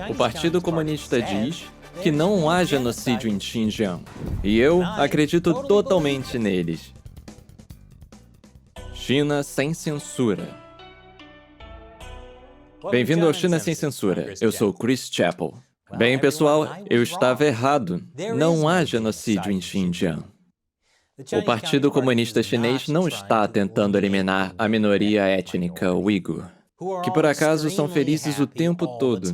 O Partido Comunista diz que não há genocídio em Xinjiang, e eu acredito totalmente neles. China sem censura. Bem-vindo ao China Sem Censura. Eu sou Chris Chappell. Bem, pessoal, eu estava errado. Não há genocídio em Xinjiang. O Partido Comunista Chinês não está tentando eliminar a minoria étnica uigur, que por acaso são felizes o tempo todo,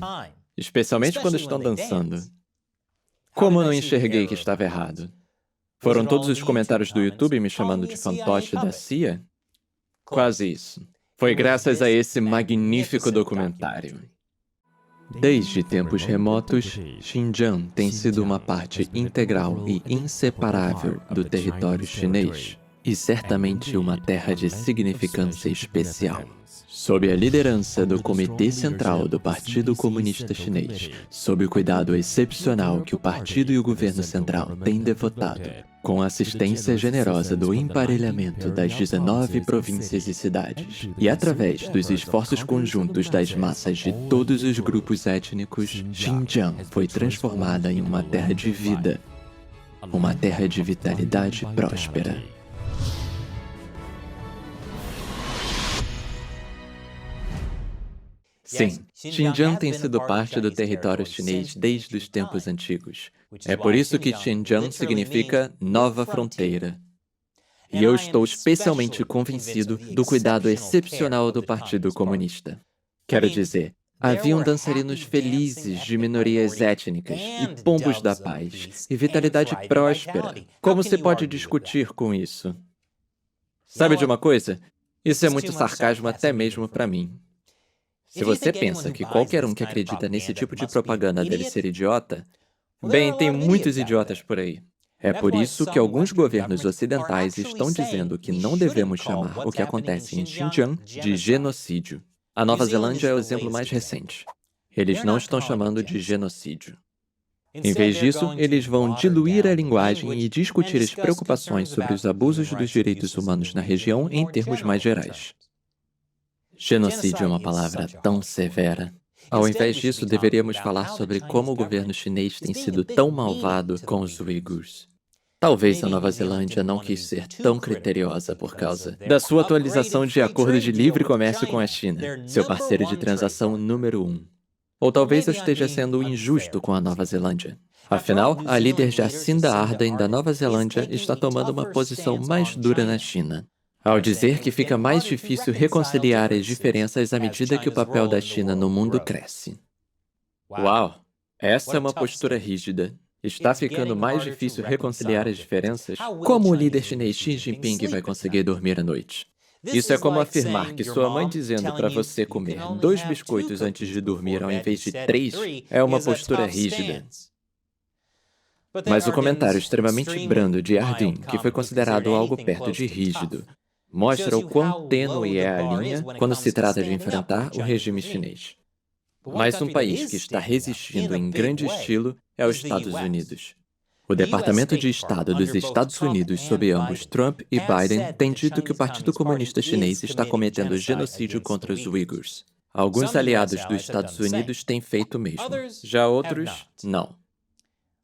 especialmente quando estão dançando. Como não enxerguei que estava errado? Foram todos os comentários do YouTube me chamando de fantoche da CIA? Quase isso. Foi graças a esse magnífico documentário. Desde tempos remotos, Xinjiang tem sido uma parte integral e inseparável do território chinês, e certamente uma terra de significância especial. Sob a liderança do Comitê Central do Partido Comunista Chinês, sob o cuidado excepcional que o partido e o governo central têm devotado, com a assistência generosa do emparelhamento das 19 províncias e cidades, e através dos esforços conjuntos das massas de todos os grupos étnicos, Xinjiang foi transformada em uma terra de vida, uma terra de vitalidade próspera. Sim, Xinjiang tem sido parte do território chinês desde os tempos antigos. É por isso que Xinjiang significa nova fronteira. E eu estou especialmente convencido do cuidado excepcional do Partido Comunista. Quero dizer, haviam dançarinos felizes de minorias étnicas e pombos da paz e vitalidade próspera. Como se pode discutir com isso? Sabe de uma coisa? Isso é muito sarcasmo até mesmo para mim. Se você pensa que qualquer um que acredita nesse tipo de propaganda deve ser idiota, bem, tem muitos idiotas por aí. É por isso que alguns governos ocidentais estão dizendo que não devemos chamar o que acontece em Xinjiang de genocídio. A Nova Zelândia é o exemplo mais recente. Eles não estão chamando de genocídio. Em vez disso, eles vão diluir a linguagem e discutir as preocupações sobre os abusos dos direitos humanos na região em termos mais gerais. Genocídio é uma palavra tão severa. Ao invés disso, deveríamos falar sobre como o governo chinês tem sido tão malvado com os uigurs. Talvez a Nova Zelândia não quis ser tão criteriosa por causa da sua atualização de acordo de livre comércio com a China, seu parceiro de transação número 1. Ou talvez eu esteja sendo injusto com a Nova Zelândia. Afinal, a líder Jacinda Ardern da Nova Zelândia está tomando uma posição mais dura na China, ao dizer que fica mais difícil reconciliar as diferenças à medida que o papel da China no mundo cresce. Uau! Essa é uma postura rígida. Está ficando mais difícil reconciliar as diferenças? Como o líder chinês Xi Jinping vai conseguir dormir à noite? Isso é como afirmar que sua mãe dizendo para você comer 2 biscoitos antes de dormir ao invés de 3 é uma postura rígida. Mas o comentário extremamente brando de Ardern, que foi considerado algo perto de rígido, mostra o quão tênue é a linha quando se trata de enfrentar o regime chinês. Mas um país que está resistindo em grande estilo é os Estados Unidos. O Departamento de Estado dos Estados Unidos, sob ambos Trump e Biden, tem dito que o Partido Comunista Chinês está cometendo genocídio contra os uigurs. Alguns aliados dos Estados Unidos têm feito o mesmo, já outros, não,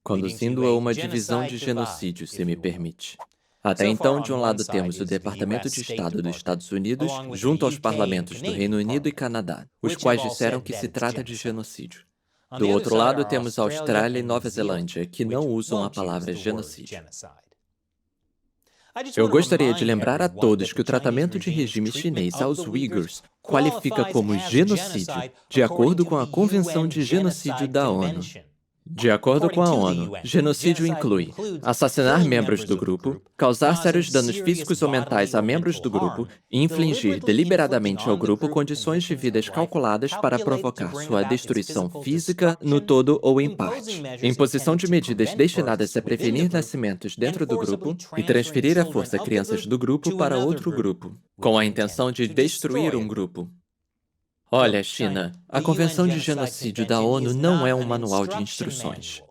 conduzindo a uma divisão de genocídio, se me permite. Até então, de um lado temos o Departamento de Estado dos Estados Unidos, junto aos parlamentos do Reino Unido e Canadá, os quais disseram que se trata de genocídio. Do outro lado, temos a Austrália e Nova Zelândia, que não usam a palavra genocídio. Eu gostaria de lembrar a todos que o tratamento de regime chinês aos uigurs qualifica como genocídio, de acordo com a Convenção de Genocídio da ONU. De acordo com a ONU, genocídio inclui assassinar membros do grupo, causar sérios danos físicos ou mentais a membros do grupo e infligir deliberadamente ao grupo condições de vida calculadas para provocar sua destruição física no todo ou em parte, imposição de medidas destinadas a prevenir nascimentos dentro do grupo e transferir à força crianças do grupo para outro grupo, com a intenção de destruir um grupo. Olha, China, a Convenção de Genocídio da ONU não é um manual de instruções.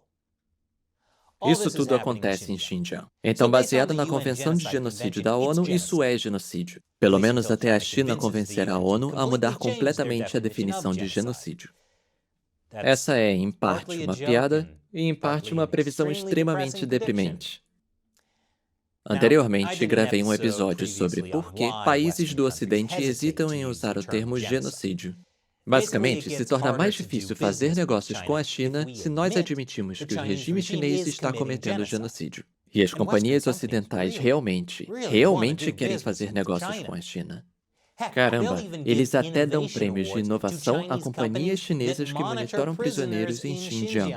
Isso tudo acontece em Xinjiang. Então, baseado na Convenção de Genocídio da ONU, isso é genocídio. Pelo menos até a China convencer a ONU a mudar completamente a definição de genocídio. Essa é, em parte, uma piada e, em parte, uma previsão extremamente deprimente. Anteriormente, gravei um episódio sobre por que países do Ocidente hesitam em usar o termo genocídio. Basicamente, se torna mais difícil fazer negócios com a China se nós admitimos que o regime chinês está cometendo genocídio. E as companhias ocidentais realmente querem fazer negócios com a China. Caramba, eles até dão prêmios de inovação a companhias chinesas que monitoram prisioneiros em Xinjiang.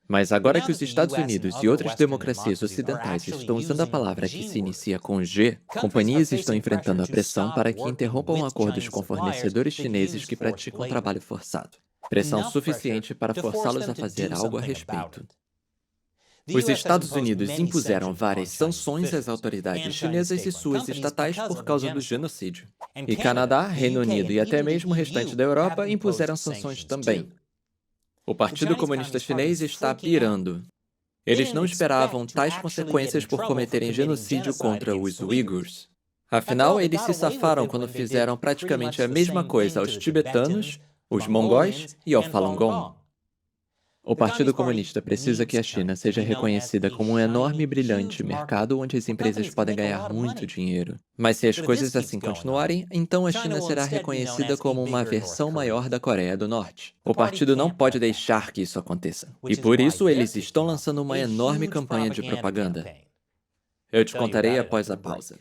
Mas agora que os Estados Unidos e outras democracias ocidentais estão usando a palavra que se inicia com G, companhias estão enfrentando a pressão para que interrompam acordos com fornecedores chineses que praticam trabalho forçado. Pressão suficiente para forçá-los a fazer algo a respeito. Os Estados Unidos impuseram várias sanções às autoridades chinesas e suas estatais por causa do genocídio. E Canadá, Reino Unido e até mesmo o restante da Europa impuseram sanções também. O Partido Comunista Chinês está pirando. Eles não esperavam tais consequências por cometerem genocídio contra os uigures. Afinal, eles se safaram quando fizeram praticamente a mesma coisa aos tibetanos, os mongóis e ao Falun Gong. O Partido Comunista precisa que a China seja reconhecida como um enorme e brilhante mercado onde as empresas podem ganhar muito dinheiro. Mas se as coisas assim continuarem, então a China será reconhecida como uma versão maior da Coreia do Norte. O partido não pode deixar que isso aconteça. E por isso eles estão lançando uma enorme campanha de propaganda. Eu te contarei após a pausa.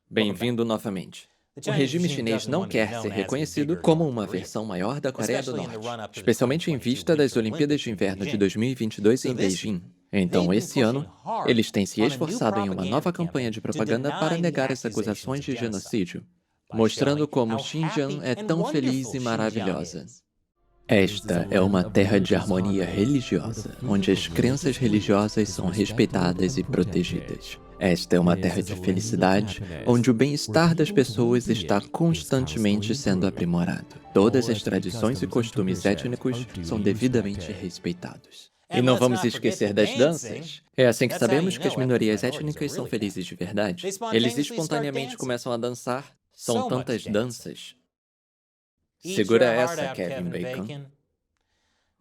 Bem-vindo novamente. O regime chinês não quer ser reconhecido como uma versão maior da Coreia do Norte, especialmente em vista das Olimpíadas de Inverno de 2022 em Beijing. Então, esse ano, eles têm se esforçado em uma nova campanha de propaganda para negar as acusações de genocídio, mostrando como Xinjiang é tão feliz e maravilhosa. Esta é uma terra de harmonia religiosa, onde as crenças religiosas são respeitadas e protegidas. Esta é uma terra de felicidade, onde o bem-estar das pessoas está constantemente sendo aprimorado. Todas as tradições e costumes étnicos são devidamente respeitados. E não vamos esquecer das danças. É assim que sabemos que as minorias étnicas são felizes de verdade. Eles espontaneamente começam a dançar. São tantas danças. Segura essa, Kevin Bacon.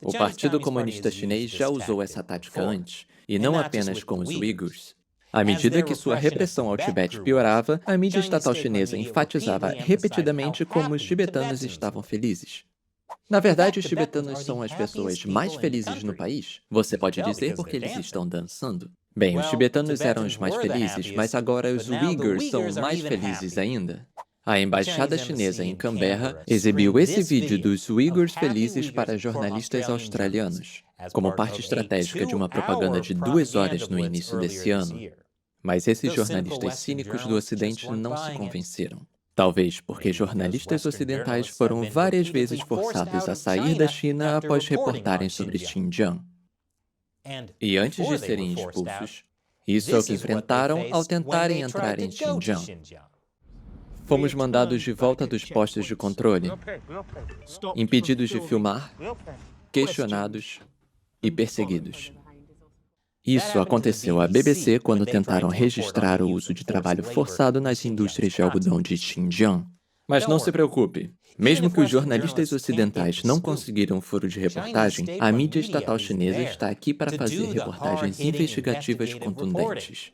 O Partido Comunista Chinês já usou essa tática antes, e não apenas com os uigures. À medida que sua repressão ao Tibete piorava, a mídia estatal chinesa enfatizava repetidamente como os tibetanos estavam felizes. Na verdade, os tibetanos são as pessoas mais felizes no país. Você pode dizer porque eles estão dançando. Bem, os tibetanos eram os mais felizes, mas agora os uigures são mais felizes ainda. A embaixada chinesa em Canberra exibiu esse vídeo dos uigures felizes para jornalistas australianos, como parte estratégica de uma propaganda de 2 horas no início desse ano. Mas esses jornalistas cínicos do Ocidente não se convenceram. Talvez porque jornalistas ocidentais foram várias vezes forçados a sair da China após reportarem sobre Xinjiang. E antes de serem expulsos, isso é o que enfrentaram ao tentarem entrar em Xinjiang. Fomos mandados de volta dos postos de controle, impedidos de filmar, questionados e perseguidos. Isso aconteceu à BBC quando tentaram registrar o uso de trabalho forçado nas indústrias de algodão de Xinjiang. Mas não se preocupe. Mesmo que os jornalistas ocidentais não conseguiram um furo de reportagem, a mídia estatal chinesa está aqui para fazer reportagens investigativas contundentes.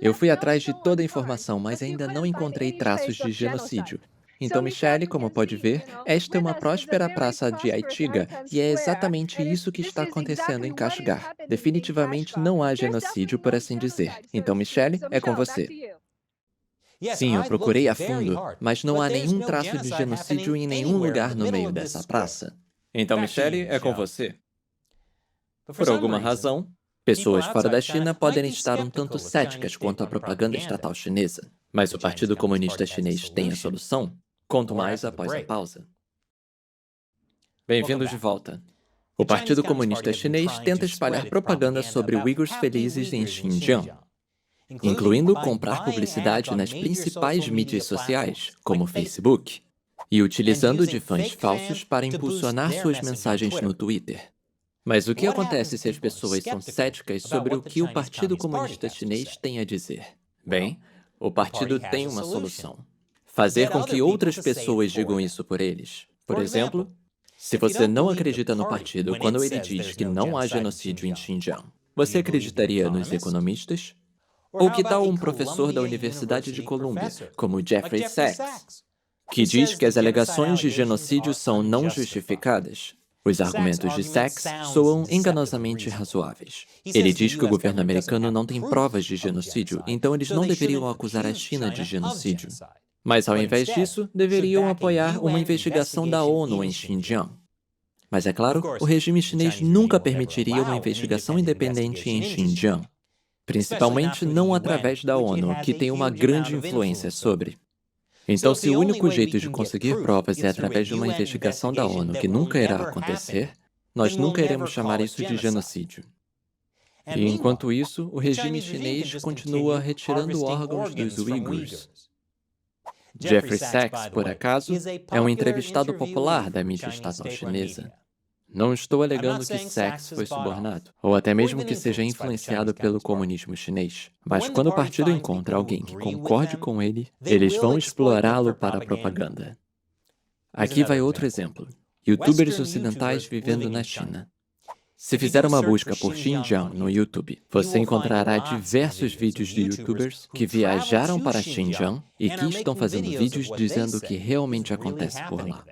Eu fui atrás de toda a informação, mas ainda não encontrei traços de genocídio. Então, Michelle, como pode ver, esta é uma próspera praça de Aitiga, e é exatamente isso que está acontecendo em Kashgar. Definitivamente não há genocídio, por assim dizer. Então, Michelle, é com você. Sim, eu procurei a fundo, mas não há nenhum traço de genocídio em nenhum lugar no meio dessa praça. Então, Michelle, é com você. Por alguma razão, pessoas fora da China podem estar um tanto céticas quanto à propaganda estatal chinesa, mas o Partido Comunista Chinês tem a solução? Conto mais após a pausa. Bem-vindos de volta. O Partido Comunista Chinês tenta espalhar propaganda sobre uigures felizes em Xinjiang, incluindo comprar publicidade nas principais mídias sociais, como o Facebook, e utilizando de fãs falsos para impulsionar suas mensagens no Twitter. Mas o que acontece se as pessoas são céticas sobre o que o Partido Comunista Chinês tem a dizer? Bem, o partido tem uma solução. Fazer com que outras pessoas digam isso por eles. Por exemplo, Se você não acredita no partido quando ele diz que não há genocídio em Xinjiang, você acreditaria nos economistas? Ou que tal um professor da Universidade de Colômbia, como Jeffrey Sachs, que diz que as alegações de genocídio são não justificadas? Os argumentos de Sachs soam enganosamente razoáveis. Ele diz que o governo americano não tem provas de genocídio, então eles não deveriam acusar a China de genocídio. Mas, ao invés disso, deveriam apoiar uma investigação da ONU em Xinjiang. Mas, é claro, o regime chinês nunca permitiria uma investigação independente em Xinjiang, principalmente não através da ONU, que tem uma grande influência sobre. Então, se o único jeito de conseguir provas é através de uma investigação da ONU que nunca irá acontecer, nós nunca iremos chamar isso de genocídio. E, enquanto isso, o regime chinês continua retirando órgãos dos uigures. Jeffrey Sachs, por acaso, é um entrevistado popular da mídia estatal chinesa. Não estou alegando que Sachs foi subornado, ou até mesmo que seja influenciado pelo comunismo chinês. Mas quando o partido encontra alguém que concorde com ele, eles vão explorá-lo para a propaganda. Aqui vai outro exemplo. YouTubers ocidentais vivendo na China. Se fizer uma busca por Xinjiang no YouTube, você encontrará diversos vídeos de YouTubers que viajaram para Xinjiang e que estão fazendo vídeos dizendo o que realmente acontece por lá.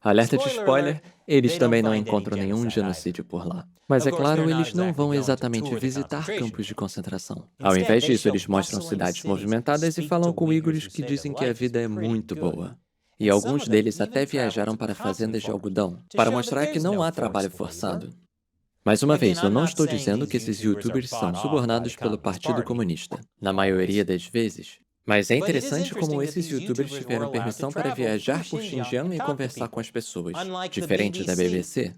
Alerta de spoiler, eles também não encontram nenhum genocídio por lá. Mas é claro, eles não vão exatamente visitar campos de concentração. Ao invés disso, eles mostram cidades movimentadas e falam com uigures que dizem que a vida é muito boa. E alguns deles até viajaram para fazendas de algodão, para mostrar que não há trabalho forçado. Mais uma vez, eu não estou dizendo que esses youtubers são subornados pelo Partido Comunista. Na maioria das vezes. Mas é interessante como esses youtubers tiveram permissão para viajar por Xinjiang e conversar com as pessoas, diferente da BBC.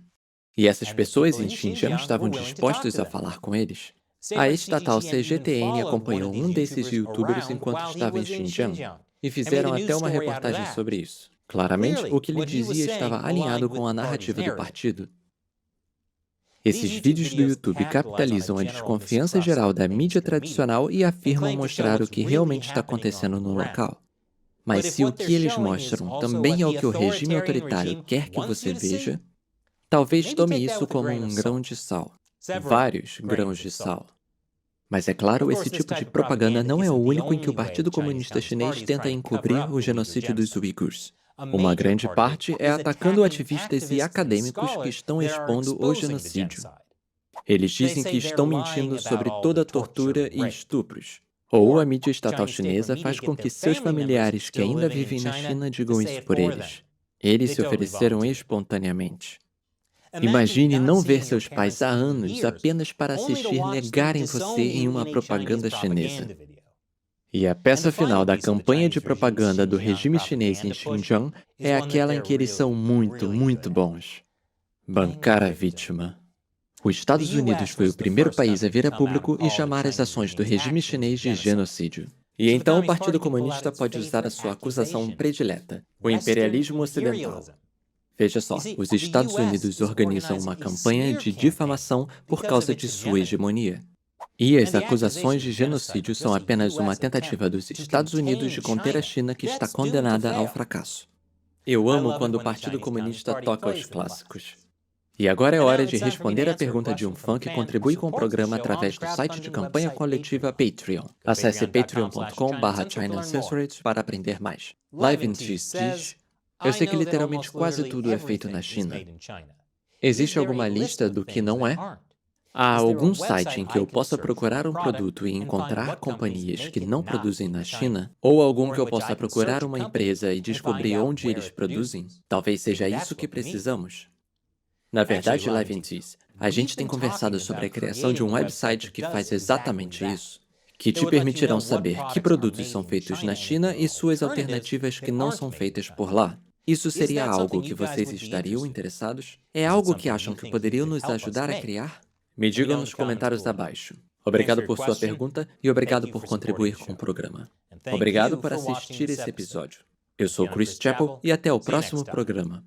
E essas pessoas em Xinjiang estavam dispostas a falar com eles. A estatal CGTN acompanhou um desses youtubers enquanto estava em Xinjiang e fizeram até uma reportagem sobre isso. Claramente, o que ele dizia estava alinhado com a narrativa do partido. Esses vídeos do YouTube capitalizam a desconfiança geral da mídia tradicional e afirmam mostrar o que realmente está acontecendo no local. Mas se o que eles mostram também é o que o regime autoritário quer que você veja, talvez tome isso como um grão de sal. Vários grãos de sal. Mas é claro, esse tipo de propaganda não é o único em que o Partido Comunista Chinês tenta encobrir o genocídio dos uigures. Uma grande parte é atacando ativistas e acadêmicos que estão expondo o genocídio. Eles dizem que estão mentindo sobre toda tortura e estupros. Ou a mídia estatal chinesa faz com que seus familiares que ainda vivem na China digam isso por eles. Eles se ofereceram espontaneamente. Imagine não ver seus pais há anos apenas para assistir negarem você em uma propaganda chinesa. E a peça final da campanha de propaganda do regime chinês em Xinjiang é aquela em que eles são muito bons. Bancar a vítima. Os Estados Unidos foi o primeiro país a vir a público e chamar as ações do regime chinês de genocídio. E então o Partido Comunista pode usar a sua acusação predileta, o imperialismo ocidental. Veja só, os Estados Unidos organizam uma campanha de difamação por causa de sua hegemonia. E as acusações de genocídio são apenas uma tentativa dos Estados Unidos de conter a China que está condenada ao fracasso. Eu amo quando o Partido Comunista toca os clássicos. E agora é hora de responder a pergunta de um fã que contribui com o programa através do site de campanha coletiva Patreon. Acesse patreon.com/ChinaCensored para aprender mais. Live in Cheese diz: eu sei que literalmente quase tudo é feito na China. Existe alguma lista do que não é? Há algum site em que eu possa procurar um produto e encontrar companhias que não produzem na China? Ou algum que eu possa procurar uma empresa e descobrir onde eles produzem? Talvez seja isso que precisamos. Na verdade, Live and Cheese, a gente tem conversado sobre a criação de um website que faz exatamente isso, que te permitirão saber que produtos são feitos na China e suas alternativas que não são feitas por lá. Isso seria algo que vocês estariam interessados? É algo que acham que poderiam nos ajudar a criar? Me digam nos comentários abaixo. Obrigado por sua pergunta e obrigado por contribuir com o programa. Obrigado por assistir esse episódio. Eu sou Chris Chappell e até o próximo programa.